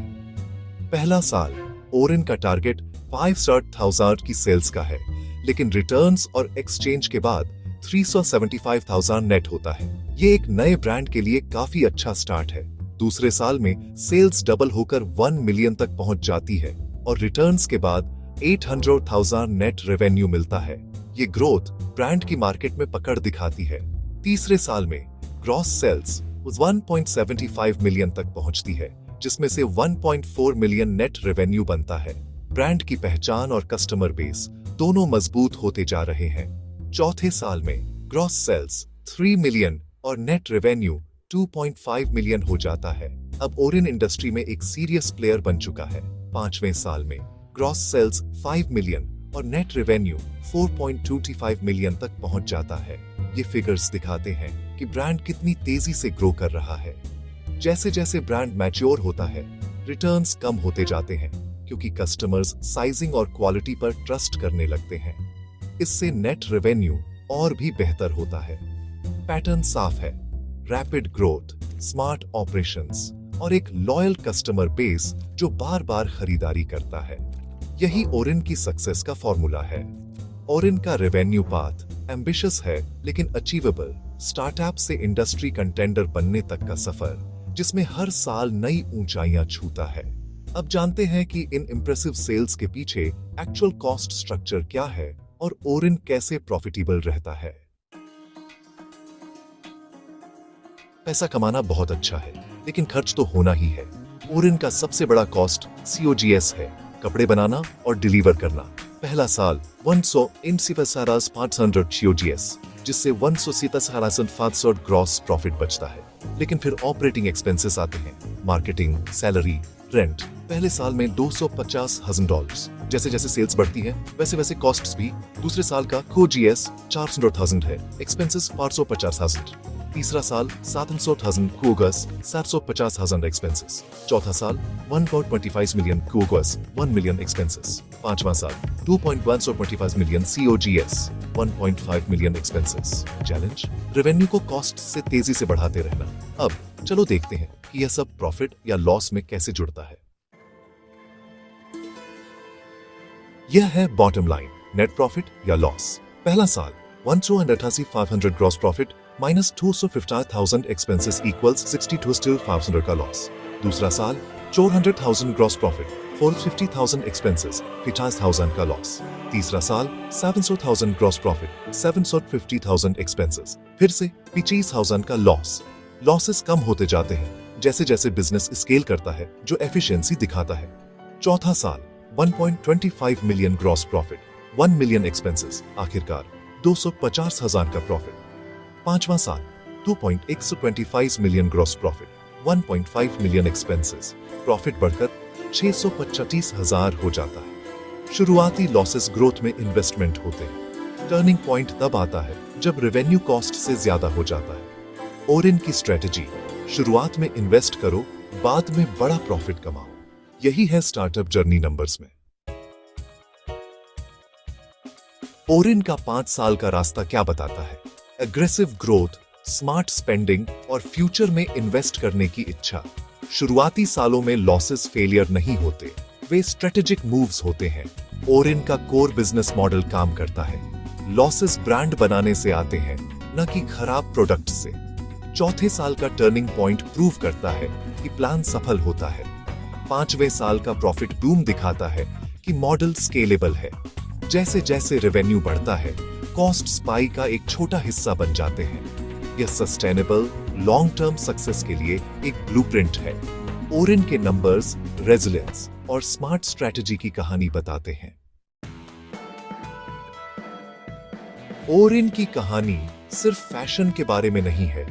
पहला साल, ओरिन का टारगेट 5,000 की सेल्स का है, लेकिन रिटर्न्स और एक्सचेंज के बाद 375,000 नेट होता है। ये एक नए ब्रांड के लिए काफी अच्छा स्टार्ट है। दूसरे साल में सेल्स डबल होकर 1 मिलियन तक पहुंच जाती है और रिटर्न्स के बाद 800,000 नेट रेवेन्यू मिलता है। ये ग्रोथ ब्रांड की मार्केट में पकड़ दिखाती है। तीसरे साल में ग्रॉस सेल्स 1.75 मिलियन तक पहुंचती है, जिसमें से 1.4 मिलियन नेट रेवेन्यू बनता है। ब्रांड की पहचान और कस्टमर बेस दोनों मजबूत होते जा रहे हैं। चौथे साल में ग्रॉस सेल्स 3 मिलियन और नेट रेवेन्यू 2.5 मिलियन हो जाता है। अब ओरिन इंडस्ट्री में एक सीरियस प्लेयर बन चुका है। पांचवें साल में ग्रॉस सेल्स 5 मिलियन और नेट रेवेन्यू 4.25 मिलियन तक पहुंच जाता है। ये फिगर्स दिखाते हैं कि ब्रांड कितनी तेजी से ग्रो कर रहा है। जैसे जैसे ब्रांड मैच्योर होता है, रिटर्न्स कम होते जाते हैं, क्योंकि कस्टमर्स साइजिंग और क्वालिटी पर ट्रस्ट करने लगते हैं। इससे नेट रेवेन्यू और भी बेहतर होता है। पैटर्न साफ है, रैपिड ग्रोथ, स्मार्ट ऑपरेशंस और एक लॉयल कस्टमर बेस जो बार बार खरीदारी करता है। यही ओरिन की सक्सेस का फॉर्मूला है। ओरिन का रेवेन्यू पाथ एम्बिशियस है लेकिन अचीवेबल। स्टार्टअप से इंडस्ट्री कंटेंडर बनने तक का सफर, जिसमें हर साल नई ऊंचाइयां छूता है। अब जानते हैं कि इन इंप्रेसिव सेल्स के पीछे एक्चुअल कॉस्ट स्ट्रक्चर क्या है और ओरिन कैसे प्रॉफिटेबल रहता है। पैसा कमाना बहुत अच्छा है, लेकिन खर्च तो होना ही है। ओरिन का सबसे बड़ा कॉस्ट COGS है, कपड़े बनाना और डिलीवर करना। पहला साल 100 COGS, जिससे 100 ग्रॉस प्रॉफिट बचता है। लेकिन फिर ऑपरेटिंग एक्सपेंसेस आते हैं, मार्केटिंग, सैलरी, रेंट। पहले साल में $250,000। जैसे जैसे सेल्स बढ़ती है वैसे वैसे कॉस्ट्स भी। दूसरे साल का COGS 400,000 है, एक्सपेंसेस 550,000। तीसरा साल 700,000 COGS, 750,000 एक्सपेंसेस। चौथा साल 1.25 मिलियन COGS, 1 मिलियन एक्सपेंसेस। पांचवां साल 2.125 million COGS, 1.5 million expenses. Challenge, revenue को कॉस्ट से तेजी से बढ़ाते रहना। अब चलो देखते हैं कि यह सब प्रॉफिट या लॉस में कैसे जुड़ता है। यह है बॉटम लाइन, नेट प्रॉफिट या लॉस। पहला साल 1,88,500 gross profit minus 250,000 expenses equals 62,500 का लॉस। दूसरा साल 400,000 ग्रॉस प्रॉफिट 450,000 एक्सपेंसेस 50,000 का लॉस। तीसरा साल 700,000 ग्रॉस प्रॉफिट 750,000 एक्सपेंसेस फिर से 25,000 का लॉस। लॉसेस कम होते जाते हैं जैसे जैसे बिजनेस स्केल करता है, जो एफिशिएंसी दिखाता है। चौथा साल 1.25 million gross profit 1 million expenses, आखिरकार 250,000 का प्रॉफिट। पांचवा साल 2.125 million gross profit 1.5 million expenses, profit बढ़कर 625,000 हो जाता है। शुरुआती लॉसेस ग्रोथ में इन्वेस्टमेंट होते हैं। टर्निंग पॉइंट तब आता है जब रेवेन्यू कॉस्ट से ज्यादा हो जाता है। ओरिन की स्ट्रेटजी, शुरुआत में इन्वेस्ट करो, बाद में बड़ा प्रॉफिट कमाओ। यही है स्टार्टअप जर्नी नंबर्स में। ओरिन का 5 साल का रास्ता क्या बताता है? एग्रेसिव ग्रोथ, स्मार्ट स्पेंडिंग और फ्यूचर में इन्वेस्ट करने की इच्छा। शुरुआती सालों में लॉसेस फेलियर नहीं होते, वे स्ट्रेटेजिक मूव्स होते हैं। ओरिन का कोर बिजनेस मॉडल काम करता है। लॉसेस ब्रांड बनाने से आते हैं, न कि खराब प्रोडक्ट से। चौथे साल का टर्निंग पॉइंट प्रूव करता है कि प्लान सफल होता है। पांचवें साल का प्रॉफिट बूम दिखाता है कि मॉडल स्केलेबल है। जैसे जैसे रेवेन्यू बढ़ता है, कॉस्ट स्पाई का एक छोटा हिस्सा बन जाते हैं। यह सस्टेनेबल लॉन्ग टर्म सक्सेस के लिए एक ब्लूप्रिंट है। ओरिन के नंबर्स, रेजिलियंस और स्मार्ट स्ट्रेटजी की कहानी बताते हैं। ओरिन की कहानी सिर्फ फैशन के बारे में नहीं है,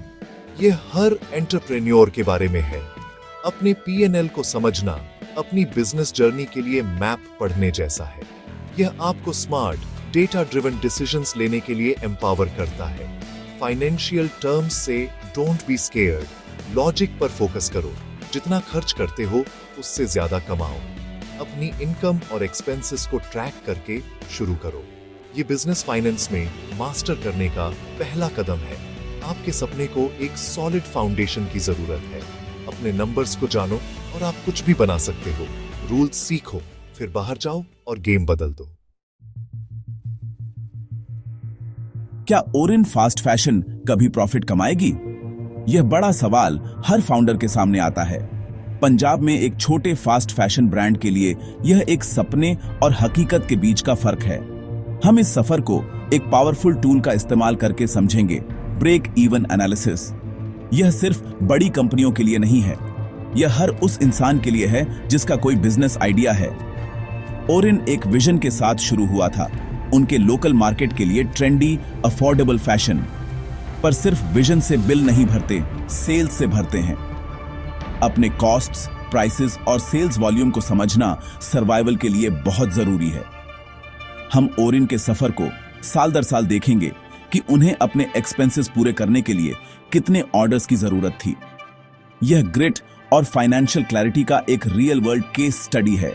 यह हर एंटरप्रेन्योर के बारे में है। अपने P&L को समझना अपनी बिजनेस जर्नी के लिए मैप पढ़ने जैसा है। यह आपको स्मार्ट, डेटा ड्रिवन डिसीजंस लेने के लिए एम्पावर करता है। फाइनेंशियल टर्म्स से डोंट बी स्केयर्ड, लॉजिक पर फोकस करो। जितना खर्च करते हो उससे ज्यादा कमाओ। अपनी इनकम और एक्सपेंसेस को ट्रैक करके शुरू करो। ये बिजनेस फाइनेंस में मास्टर करने का पहला कदम है। आपके सपने को एक सॉलिड फाउंडेशन की जरूरत है। अपने नंबर्स को जानो और आप कुछ भी बना सकते हो। रूल्स सीखो, फिर बाहर जाओ और गेम बदल दो। क्या ओरिन फास्ट फैशन कभी प्रॉफिट कमाएगी? यह बड़ा सवाल हर फाउंडर के सामने आता है। पंजाब में एक छोटे फास्ट फैशन ब्रांड के लिए यह एक सपने और हकीकत के बीच का फर्क है। हम इस सफर को एक पावरफुल टूल का इस्तेमाल करके समझेंगे, ब्रेक इवन एनालिसिस। यह सिर्फ बड़ी कंपनियों के लिए नहीं है, यह हर उस इंसान के लिए है जिसका कोई बिजनेस आइडिया है। ओरिन एक विजन के साथ शुरू हुआ था, उनके लोकल मार्केट के लिए ट्रेंडी, अफोर्डेबल फैशन। पर सिर्फ विजन से बिल नहीं भरते, सेल्स से भरते हैं। अपने कॉस्ट्स, प्राइसेस और सेल्स वॉल्यूम को समझना सर्वाइवल के लिए बहुत जरूरी है। हम ओरिन के सफर को साल दर साल देखेंगे कि उन्हें अपने एक्सपेंसेस पूरे करने के लिए कितने ऑर्डर्स की जरूरत थी। यह ग्रिट और फाइनेंशियल क्लैरिटी का एक रियल वर्ल्ड केस स्टडी है।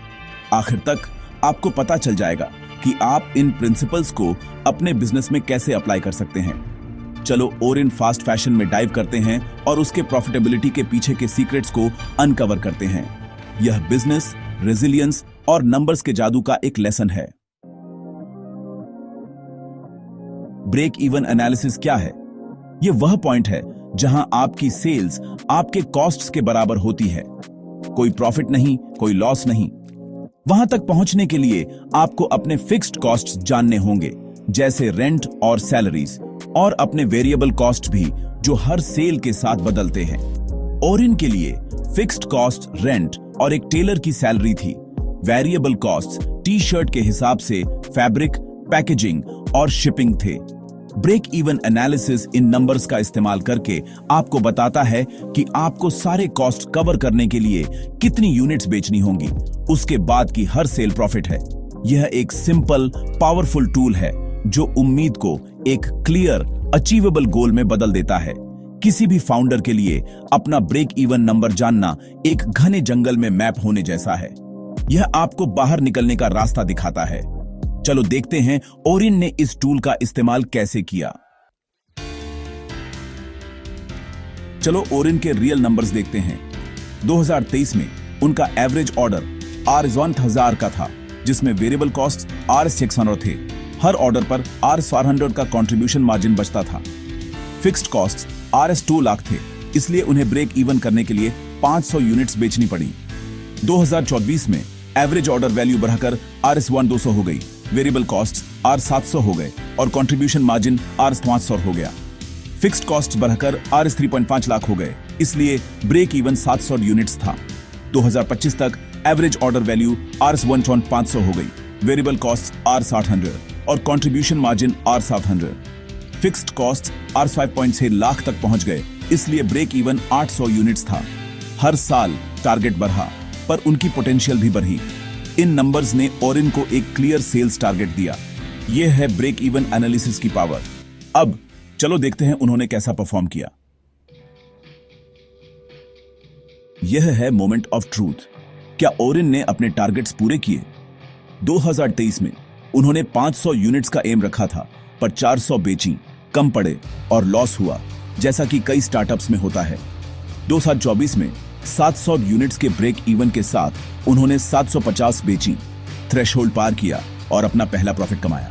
आखिर तक आपको पता चल जाएगा कि आप इन प्रिंसिपल्स को अपने बिजनेस में कैसे अप्लाई कर सकते हैं। चलो ओरिन फास्ट फैशन में डाइव करते हैं और उसके प्रॉफिटेबिलिटी के पीछे के सीक्रेट्स को अनकवर करते हैं। यह बिजनेस, रेजिलियंस और नंबर्स के जादू का एक लेसन है। ब्रेक इवन एनालिसिस क्या है? यह वह पॉइंट है जहां आपकी सेल्स आपके कॉस्ट्स के बराबर होती है। कोई प्रॉफिट नहीं, कोई लॉस नहीं। वहां तक पहुंचने के लिए आपको अपने फिक्स्ड कॉस्ट्स जानने होंगे, जैसे रेंट और सैलरीज, और अपने वेरिएबल कॉस्ट भी, जो हर सेल के साथ बदलते हैं। ओरिन के लिए फिक्स्ड कॉस्ट रेंट और एक टेलर की सैलरी थी। वेरिएबल कॉस्ट टी शर्ट के हिसाब से फैब्रिक, पैकेजिंग और शिपिंग थे। ब्रेक इवन एनालिसिस इन नंबर्स का इस्तेमाल करके आपको बताता है कि आपको सारे कॉस्ट कवर करने के लिए कितनी यूनिट्स बेचनी होंगी। उसके बाद की हर सेल प्रॉफिट है। यह एक सिंपल, पावरफुल टूल है जो उम्मीद को एक क्लियर, अचीवेबल गोल में बदल देता है। किसी भी फाउंडर के लिए अपना ब्रेक इवन नंबर जानना एक घने जंगल में मैप होने जैसा है। यह आपको बाहर निकलने का रास्ता दिखाता है। चलो देखते हैं ओरिन ने इस टूल का इस्तेमाल कैसे किया। चलो ओरिन के रियल नंबर्स देखते हैं। 2023 में उनका एवरेज ऑर्डर Rs1000 का था, जिसमें वेरिएबल कॉस्ट Rs600 थे। हर ऑर्डर पर Rs400 का कंट्रीब्यूशन मार्जिन बचता था। फिक्स्ड कॉस्ट Rs2 लाख थे, इसलिए उन्हें ब्रेक इवन करने के लिए 500 यूनिट्स बेचनी पड़ी। 2024 में एवरेज ऑर्डर वैल्यू बढ़ाकर Rs1200 हो गई, वेरिएबल कॉस्ट Rs700 हो गए और कंट्रीब्यूशन मार्जिन Rs500 हो गया। फिक्स्ड कॉस्ट बढ़कर Rs3.5 लाख हो गए, इसलिए ब्रेक इवन 700 यूनिट्स था। 2025 तक एवरेज ऑर्डर वैल्यू Rs1.500 हो गई, वेरिएबल कॉस्ट Rs800 और contribution margin Rs700। Fixed cost Rs5.6 lakh तक पहुंच गए, इसलिए ब्रेक इवन 800 यूनिट्स था। हर साल टारगेट बढ़ा, पर उनकी पोटेंशियल भी बढ़ी। इन नंबर्स ने ओरिन को एक क्लियर सेल्स टारगेट दिया। यह है ब्रेक इवन एनालिसिस की पावर। अब चलो देखते हैं उन्होंने कैसा परफॉर्म किया। यह है मोमेंट ऑफ ट्रूथ। क्या ओरिन ने अपने टारगेट्स पूरे किए? 2023 में उन्होंने 500 यूनिट्स का एम रखा था, पर 400 बेची, कम पड़े और लॉस हुआ, जैसा कि कई स्टार्टअप्स में होता है। 2024 में 700 यूनिट्स के ब्रेक इवन के साथ उन्होंने 750 बेची, थ्रेशोल्ड पार किया और अपना पहला प्रॉफिट कमाया।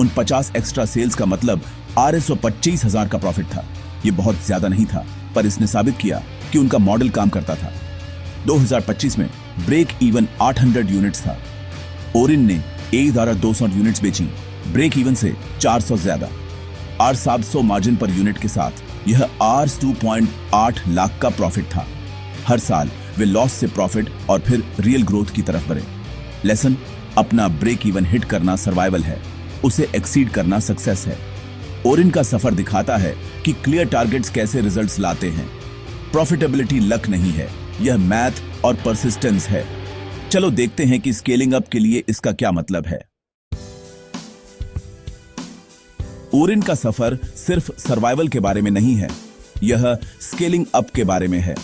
उन 50 एक्स्ट्रा सेल्स का मतलब Rs125,000 का प्रॉफिट था। यह बहुत ज्यादा नहीं था, पर इसने साबित किया कि उनका मॉडल काम करता था। 2025 में ब्रेक इवन 800 यूनिट्स था। ओरिन ने एक द्वारा 200 यूनिट्स बेची, ब्रेक इवन से 400 ज्यादा। Rs700 मार्जिन पर यूनिट के साथ यह Rs2.8 लाख का प्रॉफिट था। हर साल वे लॉस से प्रॉफिट और फिर रियल ग्रोथ की तरफ बढ़े। लेसन: अपना ब्रेक इवन हिट करना सर्वाइवल है, उसे एक्सीड करना सक्सेस है। ओरिन का सफर दिखाता है कि क्लियर टारगेट्स कैसे रिजल्ट्स लाते हैं। प्रॉफिटेबिलिटी लक नहीं है, यह मैथ और परसिस्टेंस है। चलो देखते हैं कि स्केलिंग अप के लिए इसका क्या मतलब है। ओरिन का सफर सिर्फ सर्वाइवल के बारे में नहीं है, यह स्केलिंग अप के बारे में है।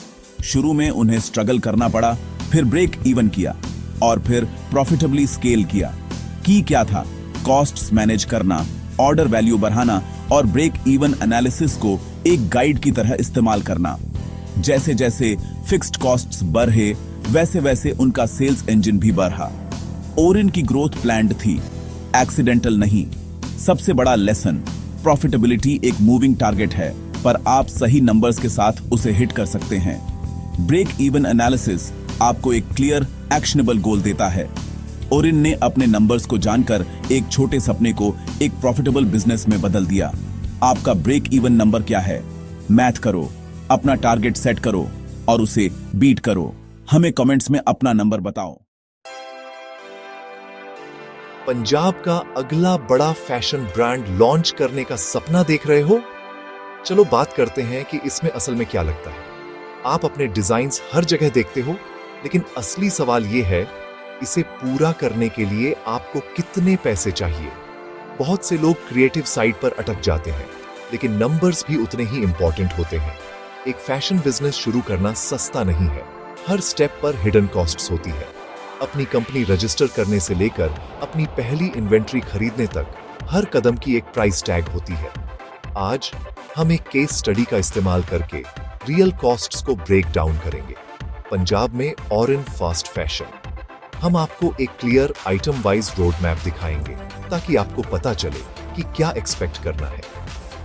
शुरू में उन्हें स्ट्रगल करना पड़ा, फिर ब्रेक इवन किया और फिर प्रॉफिटेबली स्केल किया। की क्या था? कॉस्ट्स मैनेज करना, ऑर्डर वैल्यू बढ़ाना और ब्रेक इवन एनालिसिस को एक गाइड की तरह इस्तेमाल करना। जैसे जैसे फिक्स्ड कॉस्ट्स बढ़े, वैसे वैसे उनका सेल्स इंजन भी बढ़ा। ओरिन की ग्रोथ प्लान्ड थी, एक्सीडेंटल नहीं। सबसे बड़ा लेसन: प्रॉफिटेबिलिटी एक मूविंग टारगेट है, पर आप सही नंबर्स के साथ उसे हिट कर सकते हैं। ब्रेक इवन एनालिसिस आपको एक क्लियर एक्शनेबल गोल देता है। ओरिन ने अपने नंबर्स को जानकर एक छोटे सपने को एक प्रॉफिटेबल बिजनेस में बदल दिया। आपका ब्रेक इवन नंबर क्या है? मैथ करो, अपना टारगेट सेट करो और उसे बीट करो। हमें कमेंट्स में अपना नंबर बताओ। पंजाब का अगला बड़ा फैशन ब्रांड लॉन्च करने का सपना देख रहे हो? चलो बात करते हैं कि इसमें असल में क्या लगता है। आप अपने डिजाइन्स हर जगह देखते हो, लेकिन असली सवाल यह है, इसे पूरा करने के लिए आपको कितने पैसे चाहिए। बहुत से लोग क्रिएटिव साइड पर अटक जाते हैं, लेकिन नंबर्स भी उतने ही इंपॉर्टेंट होते हैं। एक फैशन बिजनेस शुरू करना सस्ता नहीं है। हर स्टेप पर हिडन कॉस्ट्स होती है। अपनी कंपनी रजिस्टर करने से लेकर अपनी पहली इन्वेंट्री खरीदने तक हर कदम की एक प्राइस टैग होती है। आज हम एक केस स्टडी का इस्तेमाल करके रियल कॉस्ट्स को ब्रेक डाउन करेंगे। पंजाब में ओरिन फास्ट फैशन। हम आपको एक clear item wise road map दिखाएंगे, ताकि आपको पता चले कि क्या एक्सपेक्ट करना है।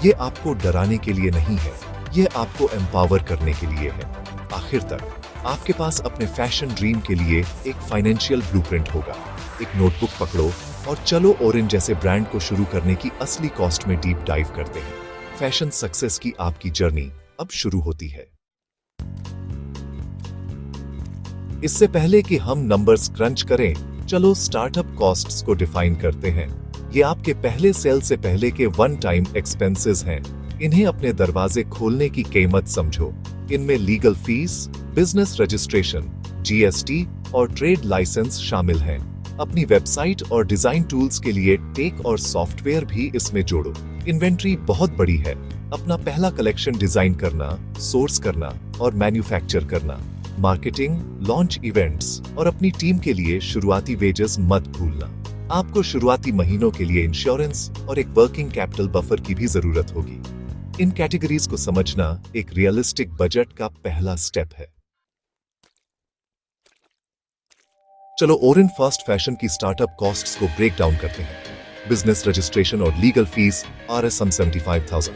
ये आपको डराने के लिए नहीं है, ये आपको एम्पावर करने के लिए है। आखिर तक आपके पास अपने फैशन ड्रीम के लिए एक फाइनेंशियल ब्लूप्रिंट होगा। एक नोटबुक पकड़ो और चलो ओरिन जैसे ब्रांड को शुरू करने की असली कॉस्ट में डीप डाइव करते हैं। फैशन सक्सेस की आपकी जर्नी अब शुरू होती है। इससे पहले कि हम नंबर्स क्रंच करें, चलो स्टार्टअप कॉस्ट्स को डिफाइन करते हैं। ये आपके पहले सेल से पहले के वन टाइम एक्सपेंसेस हैं। इन्हें अपने दरवाजे खोलने की कीमत समझो। इनमें legal fees, business registration, GST और ट्रेड लाइसेंस शामिल हैं। अपनी वेबसाइट और डिजाइन टूल्स के लिए टेक और सॉफ्टवेयर भी इसमें जोड़ो। इन्वेंट्री बहुत बड़ी है। अपना पहला कलेक्शन डिजाइन करना, सोर्स करना और मैन्युफैक्चर करना, मार्केटिंग, लॉन्च इवेंट्स और अपनी टीम के लिए शुरुआती वेजेस मत भूलना। आपको शुरुआती महीनों के लिए इंश्योरेंस और एक वर्किंग कैपिटल बफर की भी जरूरत होगी। इन कैटेगरीज को समझना एक रियलिस्टिक बजट का पहला स्टेप है। चलो ओरिन फास्ट फैशन की स्टार्टअप कॉस्ट्स को ब्रेक डाउन करते हैं। बिजनेस रजिस्ट्रेशन और legal fees RS 75,000,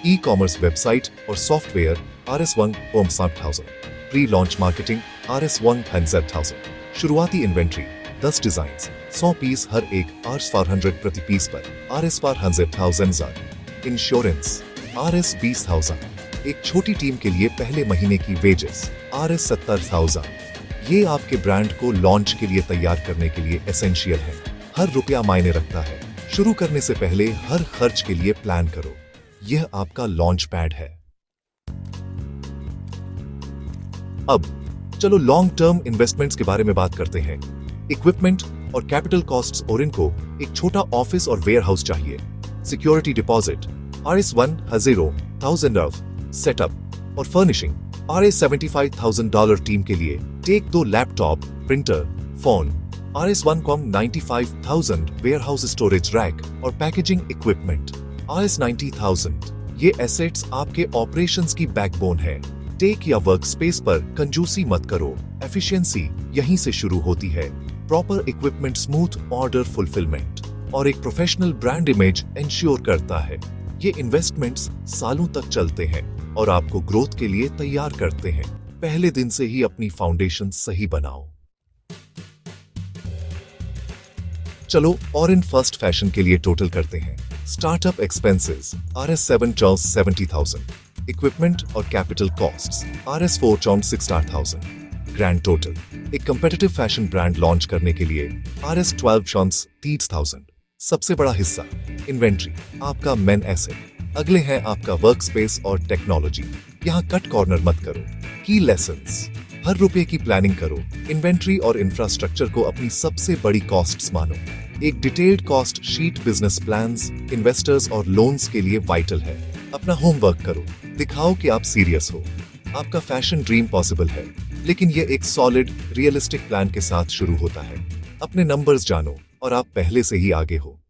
e commerce website और software RS 60,000, pre launch marketing RS 100,000, शुरुआती इन्वेंट्री 10 डिजाइन्स 100 पीस हर एक RS 400 प्रति पीस पर RS 100,000, इंश्योरेंस RS 20,000, एक छोटी टीम के लिए पहले महीने की वेजेस RS 70,000। ये आपके ब्रांड को लॉन्च के लिए तैयार करने के लिए एसेंशियल है। हर रुपया मायने रखता है। शुरू करने से पहले हर खर्च के लिए प्लान करो। यह आपका लॉन्च पैड है। अब चलो लॉन्ग टर्म इन्वेस्टमेंट्स के बारे में बात करते हैं। इक्विपमेंट और कैपिटल कॉस्ट्स ओरिन को एक छोटा ऑफिस और वेयर हाउस चाहिए। Security deposit RS 100,000 of setup और फर्निशिंग RS 75,000 टीम के लिए tech 2 laptop, printer, phone RS 195,000 warehouse storage rack और पैकेजिंग इक्विपमेंट RS 90,000। ये एसेट्स आपके ऑपरेशंस की बैकबोन है। टेक या वर्क स्पेस पर कंजूसी मत करो। एफिशिएंसी यहीं से शुरू होती है। Proper equipment smooth order fulfilment और एक प्रोफेशनल ब्रांड इमेज इंश्योर करता है। ये इन्वेस्टमेंट्स सालों तक चलते हैं और आपको ग्रोथ के लिए तैयार करते हैं। पहले दिन से ही अपनी फाउंडेशन सही बनाओ। चलो ओरिन फर्स्ट फैशन के लिए टोटल करते हैं। स्टार्टअप एक्सपेंसेस RS 70,000, इक्विपमेंट और capital costs RS 4,60,000, grand total एक कंपेटिटिव फैशन ब्रांड लॉन्च करने के लिए RS 12,30,000। सबसे बड़ा हिस्सा इन्वेंट्री, आपका मेन एसेट। अगले है आपका वर्क स्पेस और टेक्नोलॉजी। यहाँ कट कॉर्नर मत करो। की लेसन्स, हर रुपए की प्लानिंग करो। इन्वेंट्री और इंफ्रास्ट्रक्चर को अपनी सबसे बड़ी कॉस्ट्स मानो। एक detailed cost sheet business plans, investors और लोन्स के लिए वाइटल है। अपना होमवर्क करो, दिखाओ कि आप सीरियस हो। आपका फैशन ड्रीम पॉसिबल है, लेकिन ये एक सॉलिड रियलिस्टिक प्लान के साथ शुरू होता है। अपने नंबर्स जानो और आप पहले से ही आगे हो।